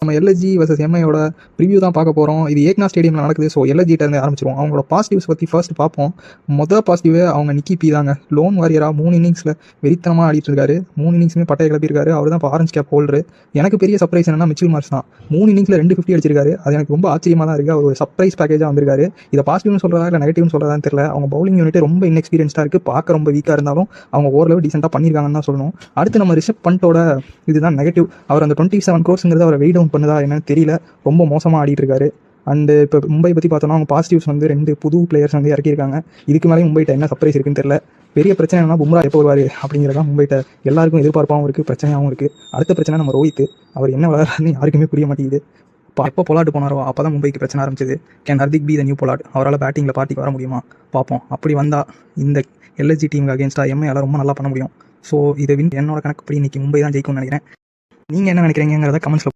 நம்ம LSG versus எம்ஐயோட review தான் பார்க்க போகிறோம். இது ஏக்னா ஸ்டேடியமில் நடக்குது. ஸோ எல்எஸ்ஜிட்ட இருந்து ஆரம்பிச்சிருவோம். அவங்களோட பாசிட்டிவ்ஸ் பற்றி ஃபர்ஸ்ட் பார்ப்போம். மொதல் பாசிட்டிவே அவங்க நிக்கி பி தாங்க. லோன் வாரியராக 3 இன்னிங்ஸில் வெறித்தனமாக ஆடிட்டு இருக்காரு. 3 இன்னிங்ஸுமே பட்டையை கிளப்பியிருக்காரு. அவர் தான் இப்போ ஆரஞ்ச் கேப் ஹோல்டரு. எனக்கு பெரிய சர்ப்ரைஸ் என்னன்னா மிச்சில் மார்ஷ் தான். 3 இன்னிங்ஸில் 2 50 அடிச்சிருக்காரு. அது எனக்கு ரொம்ப ஆச்சரியமாக தான் இருக்குது. அவர் ஒரு சர்ப்ரைஸ் பேக்கேஜாக வந்திருக்காரு. இதை பாசிட்டிவ்னு சொல்கிறதா இல்லை நெகட்டிவ்னு சொல்கிறதான்னு தெரியல. அவங்க பவுலிங் யூனிட் ரொம்ப இன்எக்ஸ்பீரியன்ஸ்டாக இருக்குது. பார்க்க ரொம்ப வீக்காக இருந்தாலும் அவங்க ஓரளவு டீசெண்டாக பண்ணியிருக்காங்கன்னு தான் சொல்லணும். அடுத்து நம்ம ரிஷப் பண்டோட இதுதான் நெகட்டிவ். அவர் அந்த 27 crores அவரை வெயிட் டவுன் பண்ணுதா என்னன்னு தெரியல. ரொம்ப மோசமாக ஆடிட்டு இருக்காரு. அண்டு இப்போ மும்பை பற்றி பார்த்தோன்னா அவங்க பாசிட்டிவ்ஸ் வந்து 2 புது பிளேயர்ஸ் வந்து இறக்கியிருக்காங்க. இதுக்கு மேலே மும்பைட்ட என்ன சர்ப்ரைஸ் இருக்குன்னு தெரியல. பெரிய பிரச்சனை என்னன்னா பும்ரா எப்போ வருவார் அப்படிங்கிறதா மும்பைட்ட எல்லாருக்கும் எதிர்பார்ப்பாகவும் இருக்குது, பிரச்சனையாகவும் இருக்குது. அடுத்த பிரச்சனை நம்ம ரோஹித். அவர் என்ன விளையாடுறாருன்னு யாருக்குமே புரிய மாட்டேங்குது. எப்போ பொலாட் போனாரோ அப்போ தான் மும்பைக்கு பிரச்சனை ஆரம்பிச்சது. Can Hardik be the new Pollard? அவரால் பேட்டிங்கில் பார்ட்டிக்கு வர முடியுமா பார்ப்போம். அப்படி வந்தால் இந்த எல்எஸ்ஜி டீமுக்கு அகேன்ஸ்டாக எம்ஐயால் ரொம்ப நல்லா பண்ண முடியும். ஸோ இதை என்னோட கணக்குப்படி இன்னைக்கு மும்பை தான் ஜெயிக்கும்னு நினைக்கிறேன். நீங்கள் என்ன நினைக்கிறீங்கிறத கமெண்ட்ஸில்